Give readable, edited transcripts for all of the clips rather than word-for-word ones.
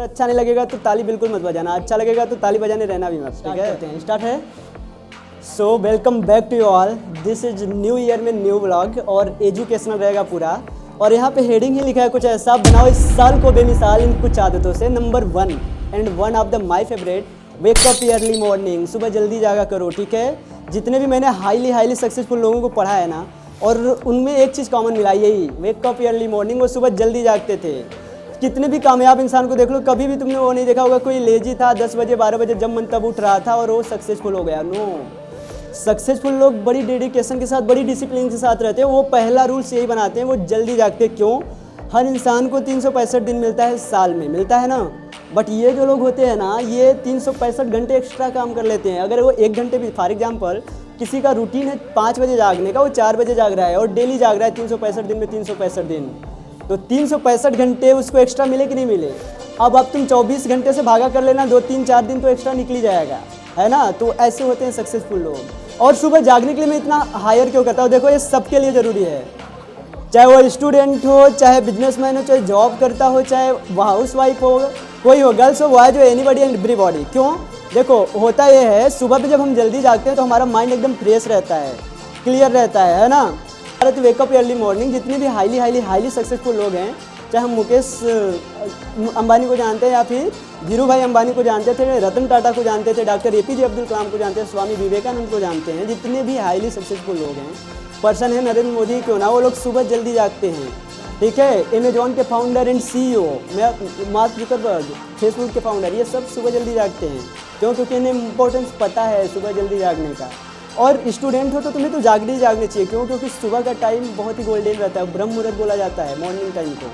अच्छा नहीं लगेगा तो ताली बिल्कुल मत बजाना, अच्छा लगेगा तो ताली बजाने रहना भी मत। ठीक है, स्टार्ट है। So welcome back to you all, this is new year में न्यू व्लॉग और एजुकेशनल रहेगा पूरा। और यहाँ पे हेडिंग ही लिखा है कुछ ऐसा, बनाओ इस साल को बेमिसाल इन कुछ आदतों से। Number 1 and one of the my favourite, wake up early morning. सुबह जल्दी जागा करो। ठीक है, जितने भी मैंने हाईली सक्सेसफुल लोगों को पढ़ा है ना, और उनमें एक चीज़ कॉमन मिला, यही वेक अप अर्ली मॉर्निंग। वो सुबह जल्दी जागते थे। कितने भी कामयाब इंसान को देख लो, कभी भी तुमने वो नहीं देखा होगा कोई लेजी था 10 बजे 12 बजे जब मन तब उठ रहा था और वो सक्सेसफुल हो गया। नो, सक्सेसफुल लोग बड़ी डेडिकेशन के साथ, बड़ी डिसिप्लिन के साथ रहते हैं। वो पहला रूल्स यही बनाते हैं, वो जल्दी जागते। क्यों? हर इंसान को 365 दिन मिलता है साल में, मिलता है ना। बट ये जो लोग होते हैं ना, ये 365 घंटे एक्स्ट्रा काम कर लेते हैं। अगर वो 1 घंटे भी, फॉर एग्जाम्पल किसी का रूटीन है 5 बजे जागने का, वो 4 बजे जाग रहा है और डेली जाग रहा है 365 दिन में 365 दिन, तो 365 घंटे उसको एक्स्ट्रा मिले कि नहीं मिले? अब तुम 24 घंटे से भागा कर लेना, 2-3-4 दिन तो एक्स्ट्रा निकल ही जाएगा, है ना। तो ऐसे होते हैं सक्सेसफुल लोग। और सुबह जागने के लिए मैं इतना हायर क्यों करता हूँ? देखो, ये सबके लिए ज़रूरी है, चाहे वो स्टूडेंट हो, चाहे बिजनेसमैन हो, चाहे जॉब करता हो, चाहे हाउस वाइफ हो, कोई हो, गर्ल्स हो, बॉयज हो, एनीबॉडी एंड एवरीबॉडी। क्यों? देखो, होता ये है, सुबह पे जब हम जल्दी जागते हैं तो हमारा माइंड एकदम फ्रेश रहता है, क्लियर रहता है ना। तो वेकअप अर्ली मॉर्निंग, जितने भी हाईली सक्सेसफुल लोग हैं, चाहे हम मुकेश अंबानी को जानते हैं या फिर धीरू भाई अंबानी को जानते थे, रतन टाटा को जानते थे, डॉक्टर APJ अब्दुल कलाम को जानते हैं, स्वामी विवेकानंद को जानते हैं, जितने भी हाईली सक्सेसफुल लोग हैं, पर्सन है, नरेंद्र मोदी क्यों ना, वो लोग सुबह जल्दी जागते हैं। ठीक है, अमेजॉन के founder and CEO, mark Zuckerberg, Facebook के फाउंडर, ये सब सुबह जल्दी जागते हैं। क्यों? क्योंकि इन्हें इंपॉर्टेंस पता है सुबह जल्दी जागने का। और स्टूडेंट हो तो तुम्हें तो जागने ही जागने चाहिए। क्यों? क्योंकि सुबह का टाइम बहुत ही गोल्डन रहता है, ब्रह्म मुहूर्त बोला जाता है मॉर्निंग टाइम को।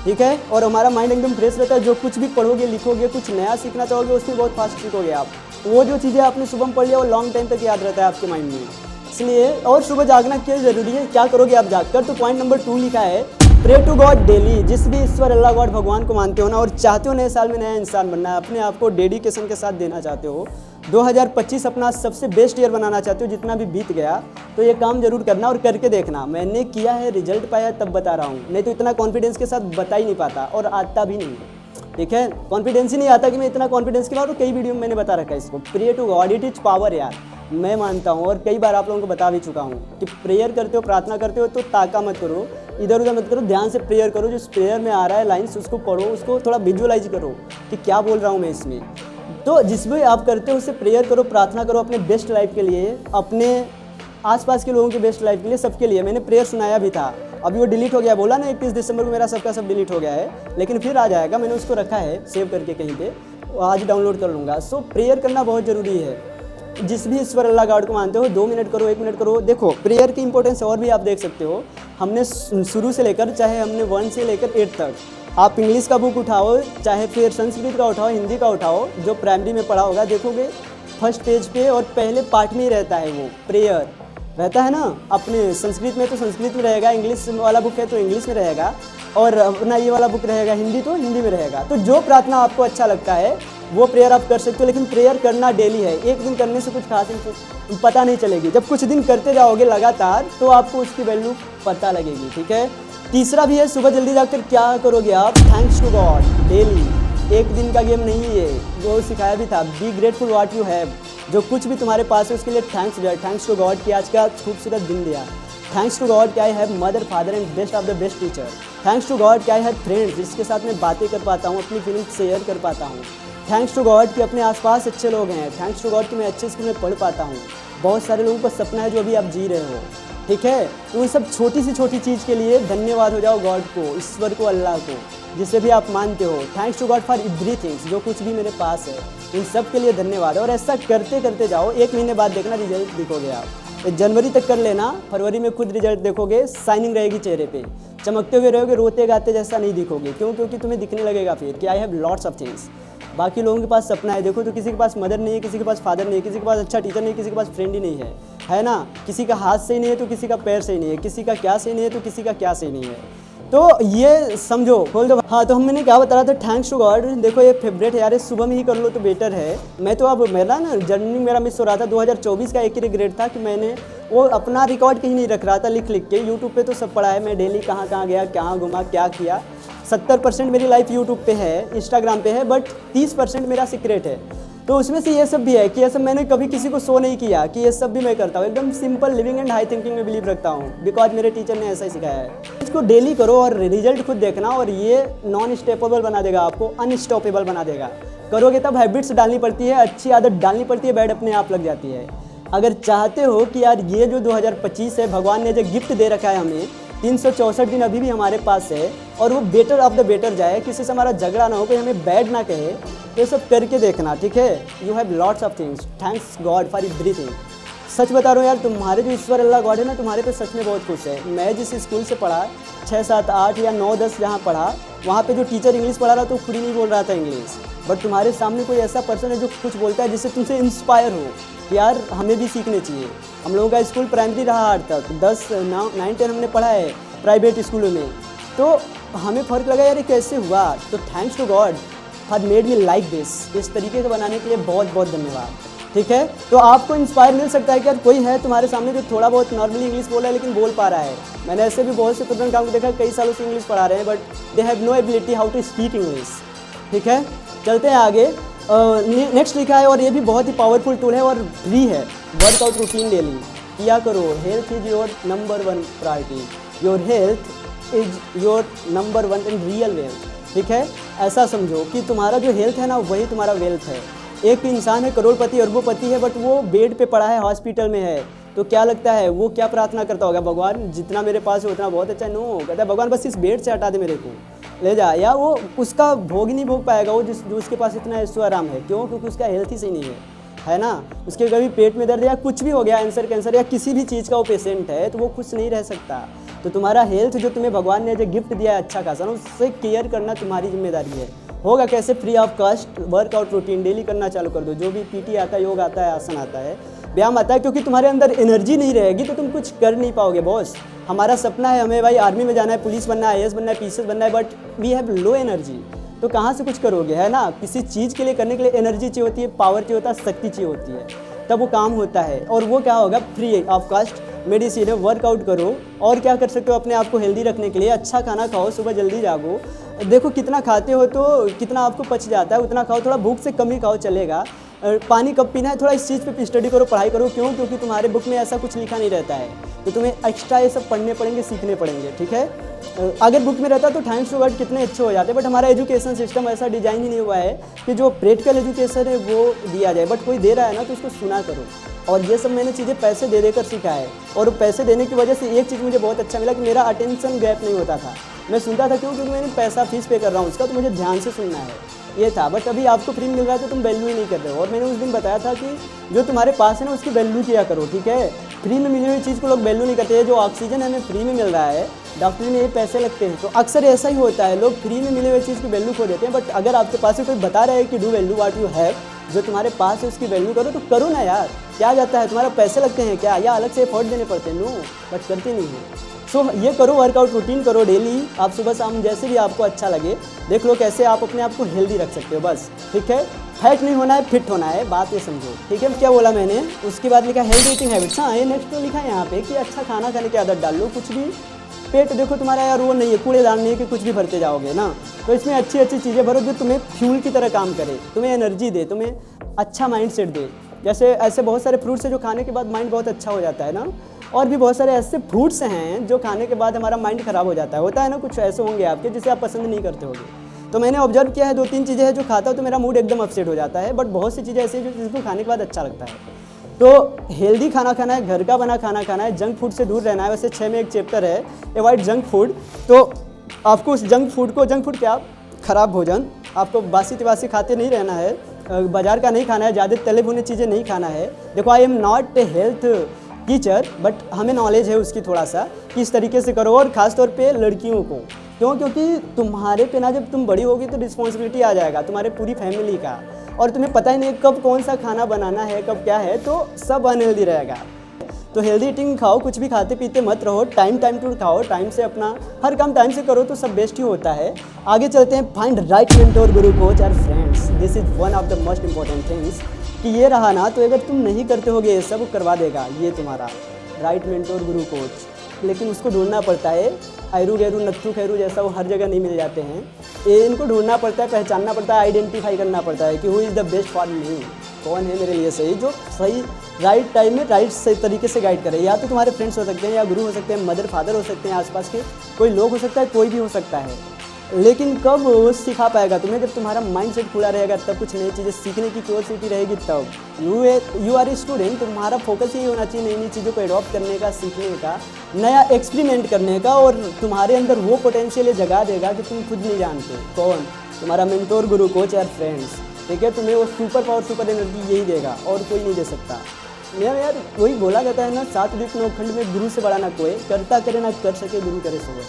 ठीक है, और हमारा माइंड एकदम फ्रेश रहता है। जो कुछ भी पढ़ोगे, लिखोगे, कुछ नया सीखना चाहोगे, उसमें बहुत फास्ट सीखोगे आप। वो जो चीज़ें आपने सुबह में पढ़ लिया वो लॉन्ग टाइम तक याद रहता है आपके माइंड में, इसलिए। और सुबह जागना क्यों ज़रूरी है, क्या करोगे आप जागकर? तो पॉइंट नंबर 2 लिखा है, प्रे टू गॉड डेली। जिस भी ईश्वर, अल्लाह, गॉड, भगवान को मानते हो ना और चाहते हो नए साल में नया इंसान बनना है, अपने आप को डेडिकेशन के साथ देना चाहते हो, 2025 अपना सबसे बेस्ट ईयर बनाना चाहते हो जितना भी बीत गया, तो ये काम जरूर करना और करके देखना। मैंने किया है, रिजल्ट पाया, तब बता रहा हूँ, नहीं तो इतना कॉन्फिडेंस के साथ बता ही नहीं पाता और आता भी नहीं। ठीक है, कॉन्फिडेंस ही नहीं आता कि मैं इतना कॉन्फिडेंस के बाद, तो कई वीडियो में मैंने बता रखा है इसको। Pray to God, it is power यार, मैं मानता हूँ और कई बार आप लोगों को बता भी चुका हूँ कि प्रेयर करते हो, प्रार्थना करते हो तो ताका मत करो, इधर उधर मत करो, ध्यान से प्रेयर करो। जो प्रेयर में आ रहा है लाइन्स, उसको पढ़ो, उसको थोड़ा विजुअलाइज करो कि क्या बोल रहा हूँ मैं इसमें। तो जिस भी आप करते हो उससे प्रेयर करो, प्रार्थना करो अपने बेस्ट लाइफ के लिए, अपने आसपास के लोगों के बेस्ट लाइफ के लिए, सबके लिए। मैंने प्रेयर सुनाया भी था, अभी वो डिलीट हो गया, बोला ना 31 दिसंबर को मेरा सबका सब डिलीट हो गया है, लेकिन फिर आ जाएगा। मैंने उसको रखा है सेव करके कहीं पे, आज डाउनलोड कर लूँगा। सो प्रेयर करना बहुत ज़रूरी है। जिस भी ईश्वर, अल्लाह, गॉड को मानते हो, 2 मिनट करो, 1 मिनट करो। देखो, प्रेयर की इंपॉर्टेंस और भी आप देख सकते हो। हमने शुरू से लेकर, चाहे हमने 1 से लेकर 8 तक, आप इंग्लिश का बुक उठाओ, चाहे फिर संस्कृत का उठाओ, हिंदी का उठाओ, जो प्राइमरी में पढ़ा होगा, देखोगे फर्स्ट पेज पे और पहले पार्ट में ही रहता है वो प्रेयर रहता है ना। अपने संस्कृत में तो संस्कृत में रहेगा, इंग्लिश वाला बुक है तो इंग्लिश में रहेगा, और अपना ये वाला बुक रहेगा हिंदी तो हिंदी में रहेगा। तो जो प्रार्थना आपको अच्छा लगता है वो प्रेयर आप कर सकते हो, लेकिन प्रेयर करना डेली है। एक दिन करने से कुछ खास पता नहीं चलेगी, जब कुछ दिन करते जाओगे लगातार तो आपको उसकी वैल्यू पता लगेगी। ठीक है, तीसरा भी है, सुबह जल्दी जाकर क्या करोगे आप? Thanks to God daily. एक दिन का गेम नहीं है, वो सिखाया भी था, be grateful what you have. जो कुछ भी तुम्हारे पास है उसके लिए थैंक्स दिया। थैंक्स टू गॉड कि आज का खूबसूरत दिन दिया। थैंक्स टू गॉड कि I have mother, father and best of the best teacher. Thanks to God कि आई हैव फ्रेंड्स, जिसके साथ मैं बातें कर पाता हूँ, अपनी फीलिंग्स शेयर कर पाता हूँ। थैंक्स टू गॉड कि अपने आसपास अच्छे लोग हैं। थैंक्स टू गॉड कि मैं अच्छे स्कूल में पढ़ पाता हूँ। बहुत सारे लोगों का सपना है जो अभी आप जी रहे हो। ठीक है, तो उन सब छोटी सी छोटी चीज़ के लिए धन्यवाद हो जाओ गॉड को, ईश्वर को, अल्लाह को, जिसे भी आप मानते हो। Thanks to God for everything, जो कुछ भी मेरे पास है, इन सब के लिए धन्यवाद। और ऐसा करते करते जाओ, 1 महीने बाद देखना रिजल्ट दिखोगे आप। जनवरी तक कर लेना, फरवरी में खुद रिजल्ट देखोगे, शाइनिंग रहेगी चेहरे पे, चमकते हुए रहोगे, रोते गाते जैसा नहीं दिखोगे। क्यों? क्योंकि तुम्हें दिखने लगेगा फिर कि I have lots of things. बाकी लोगों के पास सपना है, देखो तो किसी के पास मदर नहीं है, किसी के पास फादर नहीं है, किसी के पास अच्छा टीचर नहीं है, किसी के पास फ्रेंड ही नहीं है ना। किसी का हाथ सही नहीं है तो किसी का पैर सही नहीं है, किसी का क्या सही नहीं है तो किसी का क्या सही नहीं है। तो ये समझो, खोल दो। हाँ, तो मैंने क्या बता रहा था, थैंक्स टू गॉड। देखो, ये फेवरेट है यार, सुबह में ही कर लो तो बेटर है। मैं तो अब मेरा ना जर्नी मेरा मिस हो रहा था। 2024 का एक ही रिग्रेट था कि मैंने वो अपना रिकॉर्ड कहीं नहीं रख रहा था लिख के। यूट्यूब पे तो सब पड़ा है, मैं डेली कहाँ कहाँ गया, कहाँ घुमा, क्या किया, 70% मेरी लाइफ यूट्यूब पे है, इंस्टाग्राम पे है, बट 30% मेरा सीक्रेट है। तो उसमें से ये सब भी है कि ये सब मैंने कभी किसी को शो नहीं किया कि ये सब भी मैं करता हूँ। एकदम simple living and high thinking में बिलीव रखता हूँ, बिकॉज मेरे टीचर ने ऐसा ही सिखाया है। इसको डेली करो और रिजल्ट खुद देखना, और ये नॉन स्टेपेबल बना देगा, आपको अनस्टॉपेबल बना देगा। करोगे तब हैबिट्स डालनी पड़ती है, अच्छी आदत डालनी पड़ती है, बैड अपने आप लग जाती है। अगर चाहते हो कि यार ये जो 2025 है, भगवान ने जो गिफ्ट दे रखा है हमें, 364 दिन अभी भी हमारे पास है, और वो बेटर ऑफ द बेटर जाए, किसी से हमारा झगड़ा ना हो, कोई हमें बैड ना कहे, तो ये सब करके देखना, ठीक है। You have lots of things, thanks God for everything. सच बता रहा हूँ यार, तुम्हारे जो ईश्वर अल्लाह गॉड है ना, तुम्हारे पे सच में बहुत खुश है। मैं जिस स्कूल से पढ़ा 6, 7, 8 या 9, 10 जहाँ पढ़ा, वहाँ पे जो टीचर इंग्लिश पढ़ा रहा तो खुद ही नहीं बोल रहा था इंग्लिश, बट तुम्हारे सामने कोई ऐसा पर्सन है जो कुछ बोलता है जिससे तुमसे इंस्पायर हो कि यार हमें भी सीखने चाहिए। हम लोगों का स्कूल प्राइमरी रहा 8 तक, 10, 9, 10 हमने पढ़ा है प्राइवेट स्कूलों में, तो हमें फ़र्क लगा यार ये कैसे हुआ। तो thanks to God for made me like this. इस तरीके से बनाने के लिए बहुत बहुत धन्यवाद, ठीक है। तो आपको इंस्पायर मिल सकता है कि यार कोई है तुम्हारे सामने जो थोड़ा बहुत नॉर्मली इंग्लिश बोल रहा है लेकिन बोल पा रहा है। मैंने ऐसे भी बहुत से स्टूडेंट को देखा, कई सालों से इंग्लिश पढ़ा रहे हैं, but they have no ability how to speak English, ठीक है। चलते हैं आगे। नेक्स्ट लिखा है, और ये भी बहुत ही पावरफुल टूल है और फ्री है। वर्कआउट रूटीन डेली किया करो। Health is your number 1 priority. Your health is your number 1 and real wealth, ठीक है। ऐसा समझो कि तुम्हारा जो हेल्थ है ना, वही तुम्हारा वेल्थ है। एक इंसान है करोड़पति अरबोपति है, बट वो बेड पे पड़ा है, हॉस्पिटल में है, तो क्या लगता है वो क्या प्रार्थना करता होगा? भगवान जितना मेरे पास है उतना बहुत अच्छा। नो, कहता है भगवान बस इस बेड से हटा दे मेरे को, ले जा। या वो उसका भोग ही नहीं भोग पाएगा वो जो उसके पास इतना ऐशो आराम है। क्यों? क्योंकि उसका हेल्थ ही सही नहीं है ना। उसके कभी पेट में दर्द या कुछ भी हो गया, कैंसर या किसी भी चीज़ का वो पेशेंट है, तो वो खुश नहीं रह सकता। तो तुम्हारा हेल्थ जो तुम्हें भगवान ने जो गिफ्ट दिया है अच्छा खासा ना, उससे केयर करना तुम्हारी जिम्मेदारी है। होगा कैसे? Free of cost workout routine daily करना चालू कर दो। जो भी पीटी आता है, योग आता है, आसन आता है, व्यायाम आता है, क्योंकि तुम्हारे अंदर एनर्जी नहीं रहेगी तो तुम कुछ कर नहीं पाओगे। बॉस, हमारा सपना है, हमें भाई आर्मी में जाना है, पुलिस बनना है, IAS बनना है, PCS बनना है, but we have low energy, तो कहाँ से कुछ करोगे, है ना। किसी चीज़ के लिए करने के लिए एनर्जी चाहिए होती है, पावर चाहिए होता है, शक्ति चाहिए होती है, तब वो काम होता है। और वो क्या होगा? फ्री ऑफ कॉस्ट मेडिसिन है। वर्कआउट करो। और क्या कर सकते हो अपने आप को हेल्दी रखने के लिए? अच्छा खाना खाओ, सुबह जल्दी जागो। देखो कितना खाते हो तो कितना आपको पच जाता है, उतना खाओ। थोड़ा भूख से कम ही खाओ, चलेगा। पानी कब पीना है, थोड़ा इस चीज़ पे स्टडी करो, पढ़ाई करो। क्यों? क्योंकि तुम्हारे बुक में ऐसा कुछ लिखा नहीं रहता है, तो तुम्हें एक्स्ट्रा ये सब पढ़ने पड़ेंगे, सीखने पड़ेंगे, ठीक है। अगर बुक में रहता तो थैंक्स टू गॉड कितने अच्छे हो जाते, बट हमारा एजुकेशन सिस्टम ऐसा डिजाइन ही नहीं हुआ है कि जो प्रैक्टिकल एजुकेशन है वो दिया जाए। बट कोई दे रहा है ना, तो उसको सुना करो। और ये सब मैंने चीज़ें पैसे दे देकर सीखा है, और पैसे देने की वजह से एक चीज़ मुझे बहुत अच्छा मिला कि मेरा अटेंशन गैप नहीं होता था। मैं सुनता था, क्यों? क्योंकि मैंने पैसा फीस पे कर रहा हूँ उसका, तो मुझे ध्यान से सुनना है, ये था। बट अभी आपको फ्री मिल रहा है तो तुम वैल्यू ही नहीं कर रहे हो। और मैंने उस दिन बताया था कि जो तुम्हारे पास है ना, उसकी वैल्यू किया करो, ठीक है। फ्री में मिली हुई चीज़ को लोग वैल्यू नहीं करते। जो ऑक्सीजन हमें फ्री में मिल रहा है, डॉक्टरी में ये पैसे लगते हैं, तो अक्सर ऐसा ही होता है, लोग फ्री में मिली हुई चीज़ की वैल्यू खो देते हैं। बट अगर आपके पास से कोई बता रहा है कि do value what you have, जो तुम्हारे पास है उसकी वैल्यू करो, तो करो ना यार। क्या जाता है? तुम्हारा पैसे लगते हैं क्या, या अलग से एफर्ट देने पड़ते हैं? नो, बट करते नहीं है। सो ये करो, वर्कआउट रूटीन करो डेली। आप सुबह शाम जैसे भी आपको अच्छा लगे, देख लो कैसे आप अपने आप को हेल्दी रख सकते हो, बस, ठीक है। फैट नहीं होना है, फिट होना है, बात ये समझो, ठीक है। क्या बोला मैंने? उसके बाद लिखा हेल्दी ईटिंग हैबिट्स। हाँ, ये नेक्स्ट तो लिखा है यहाँ पे कि अच्छा खाना खाने की आदत डाल लो। कुछ भी पेट देखो तुम्हारा यार वो नहीं है, कूड़ेदान नहीं है कि कुछ भी भरते जाओगे ना। तो इसमें अच्छी अच्छी चीज़ें भरो जो तुम्हें फ्यूल की तरह काम करे, तुम्हें एनर्जी दे, तुम्हें अच्छा माइंड सेट दे। जैसे ऐसे बहुत सारे फ्रूट्स हैं जो खाने के बाद माइंड बहुत अच्छा हो जाता है ना। और भी बहुत सारे ऐसे फ्रूट्स हैं जो खाने के बाद हमारा माइंड ख़राब हो जाता है। होता है ना, कुछ ऐसे होंगे आपके जिसे आप पसंद नहीं करते होंगे। तो मैंने ऑब्जर्व किया है 2-3 चीज़ें हैं जो खाता हूँ तो मेरा मूड एकदम अपसेट हो जाता है, बट बहुत सी चीज़ें ऐसी हैं जिसको खाने के बाद अच्छा लगता है। तो हेल्दी खाना खाना है, घर का बना खाना खाना है, जंक फूड से दूर रहना है। वैसे 6 में एक चैप्टर है अवॉइड जंक फूड, तो आपको उस जंक फूड क्या, ख़राब भोजन, आपको बासी तिबासी खाते नहीं रहना है, बाज़ार का नहीं खाना है, ज़्यादा तले भुने चीज़ें नहीं खाना है। देखो, I am not a health teacher, but हमें नॉलेज है उसकी थोड़ा सा कि इस तरीके से करो। और ख़ास तौर पे लड़कियों को, क्यों? क्योंकि तुम्हारे पे ना जब तुम बड़ी होगी तो रिस्पॉन्सिबिलिटी आ जाएगा तुम्हारे पूरी फैमिली का, और तुम्हें पता ही नहीं कब कौन सा खाना बनाना है, कब क्या है, तो सब अनहेल्दी रहेगा। तो हेल्दी ईटिंग खाओ, कुछ भी खाते पीते मत रहो, टाइम टू खाओ, टाइम से अपना हर काम टाइम से करो तो सब बेस्ट ही होता है। आगे चलते हैं। फाइंड राइट मेंटोर, गुरु, कोच और friends. This is one of the most important things कि ये रहा ना, तो अगर तुम नहीं करते होगे ये सब करवा देगा ये तुम्हारा राइट मेंटोर, गुरु, कोच। लेकिन उसको ढूंढना पड़ता है आयरू गैरू नत्थू खैरू जैसा वो हर जगह नहीं मिल जाते हैं। ये इनको ढूंढना पड़ता है, पहचानना पड़ता है, आइडेंटिफाई करना पड़ता है कि who is the best for me, कौन है मेरे लिए सही, जो सही राइट टाइम में राइट सही तरीके से गाइड करे। या तो तुम्हारे फ्रेंड्स हो सकते हैं, या गुरु हो सकते हैं, मदर फादर हो सकते हैं, आसपास के कोई लोग हो सकता है, कोई भी हो सकता है। लेकिन कब वो सिखा पाएगा तुम्हें, जब तुम्हारा माइंडसेट खुला रहेगा, तब कुछ नई चीज़ें सीखने की क्यूरियोसिटी रहेगी तब। यू आर ए स्टूडेंट, तुम्हारा फोकस यही होना चाहिए नई नई चीज़ों को एडॉप्ट करने का, सीखने का, नया एक्सपेरिमेंट करने का, और तुम्हारे अंदर वो पोटेंशियल ये जगा देगा कि तुम खुद नहीं जानते। कौन? तुम्हारा मेंटोर, गुरु, कोच और फ्रेंड्स, ठीक है। तुम्हें वो सुपर पावर, सुपर एनर्जी यही देगा और कोई नहीं दे सकता। यार वही बोला जाता है ना, 7 द्वीप 9 खंड में गुरु से बड़ा ना कोई, करता करे ना कर सके, गुरु करे सो।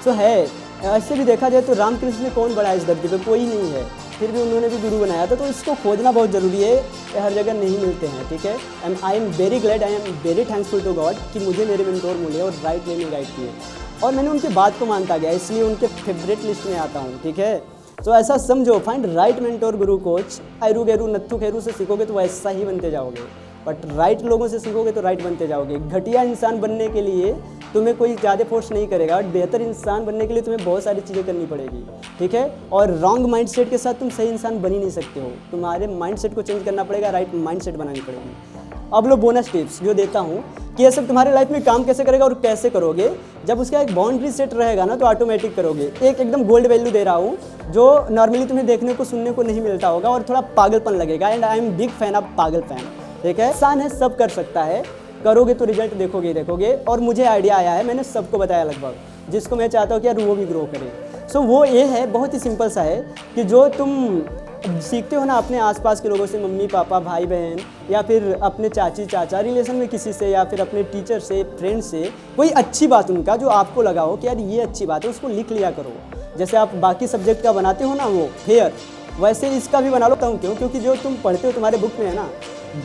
सो है, ऐसे भी देखा जाए तो रामकृष्ण में कौन बड़ा है इस धरती पे? कोई नहीं है, फिर भी उन्होंने भी गुरु बनाया था। तो इसको खोजना बहुत ज़रूरी है, ये हर जगह नहीं मिलते हैं, ठीक है। And I am very glad, I am very thankful to God कि मुझे मेरे मेंटोर मिले और राइट वे में गाइड किए, और मैंने उनकी बात को मानता गया, इसलिए उनके फेवरेट लिस्ट में आता हूँ, ठीक है। तो ऐसा समझो, फाइंड राइट मेंटोर, गुरु, कोच। आयरू गैरू नत्थू खैरू से सीखोगे तो वैसा ही बनते जाओगे, बट राइट लोगों से सीखोगे तो राइट बनते जाओगे। घटिया इंसान बनने के लिए तुम्हें कोई ज़्यादा फोर्स नहीं करेगा, बट बेहतर इंसान बनने के लिए तुम्हें बहुत सारी चीज़ें करनी पड़ेगी, ठीक है। और रॉन्ग माइंडसेट के साथ तुम सही इंसान बन ही नहीं सकते हो, तुम्हारे माइंडसेट को चेंज करना पड़ेगा, राइट माइंडसेट बनानी पड़ेगी। अब लो बोनस टिप्स जो देता हूँ कि ये सब तुम्हारे लाइफ में काम कैसे करेगा और कैसे करोगे। जब उसका एक बाउंड्री सेट रहेगा ना, तो ऑटोमेटिक करोगे। एक एकदम गोल्ड वैल्यू दे रहा हूँ जो नॉर्मली तुम्हें देखने को सुनने को नहीं मिलता होगा, और थोड़ा पागलपन लगेगा, and I am big fan of पागल फैन, ठीक है। आसान है, सब कर सकता है, करोगे तो रिजल्ट देखोगे ही देखोगे। और मुझे आइडिया आया है, मैंने सबको बताया लगभग, जिसको मैं चाहता हूँ कि यार वो भी ग्रो करे। सो वो ये है, बहुत ही सिंपल सा है कि जो तुम सीखते हो ना अपने आसपास के लोगों से, मम्मी पापा, भाई बहन, या फिर अपने चाची चाचा, रिलेशन में किसी से, या फिर अपने टीचर से, फ्रेंड से, कोई अच्छी बात उनका जो आपको लगा हो कि यार ये अच्छी बात है, उसको लिख लिया करो। जैसे आप बाकी सब्जेक्ट का बनाते हो ना वो फेयर, वैसे इसका भी बना लो। क्यों? क्योंकि जो तुम पढ़ते हो तुम्हारे बुक में है ना,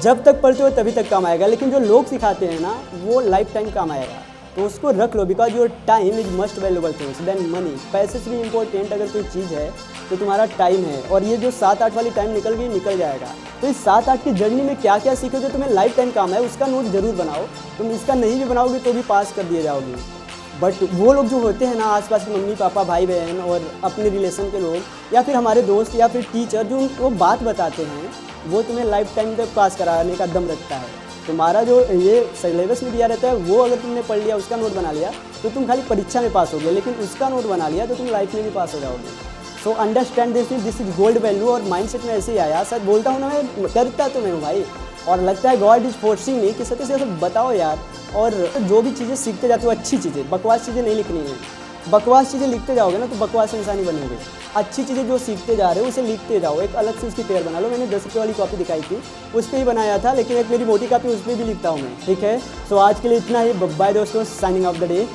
जब तक पढ़ते हो तभी तक काम आएगा, लेकिन जो लोग सिखाते हैं ना वो लाइफ टाइम काम आएगा। तो उसको रख लो, because your time is must valuable things then money. पैसे से भी इंपॉर्टेंट अगर कोई चीज़ है तो तुम्हारा टाइम है, और ये जो 7-8 वाली टाइम निकल गई, निकल जाएगा। तो इस 7-8 की जर्नी में क्या क्या सीखो जो तुम्हें लाइफ टाइम काम है, उसका नोट जरूर बनाओ। तुम इसका नहीं भी बनाओगे तो भी पास कर दिए जाओगे। बट वो लोग जो होते हैं ना आसपास के मम्मी पापा, भाई बहन, और अपने रिलेशन के लोग, या फिर हमारे दोस्त, या फिर टीचर, जो वो बात बताते हैं, वो तुम्हें लाइफ टाइम तक पास कराने का दम रखता है। तुम्हारा जो ये सिलेबस में दिया रहता है वो अगर तुमने पढ़ लिया, उसका नोट बना लिया, तो तुम खाली परीक्षा में पास हो गए, लेकिन उसका नोट बना लिया तो तुम लाइफ में भी पास हो जाओगे। So understand this is gold value. और माइंडसेट में ऐसे ही आया, सर बोलता हूँ ना मैं, करता तो मैं हूँ भाई, और लगता है गॉड इज फोर्सिंग मी कि सत्य से बताओ यार। और जो भी चीज़ें सीखते जाते हो, अच्छी चीज़ें, बकवास चीज़ें नहीं लिखनी है। बकवास चीज़ें लिखते जाओगे ना तो बकवास इंसान ही बनेंगे। अच्छी चीज़ें जो सीखते जा रहे हो उसे लिखते जाओ, एक अलग से उसकी पेयर बना लो। मैंने 10 रुपये वाली कॉपी दिखाई थी, उस पर ही बनाया था, लेकिन एक मेरी मोटी कॉपी उस पर भी लिखता हूँ मैं, ठीक है। सो आज के लिए इतना ही, बाय दोस्तों, साइनिंग ऑफ द डे।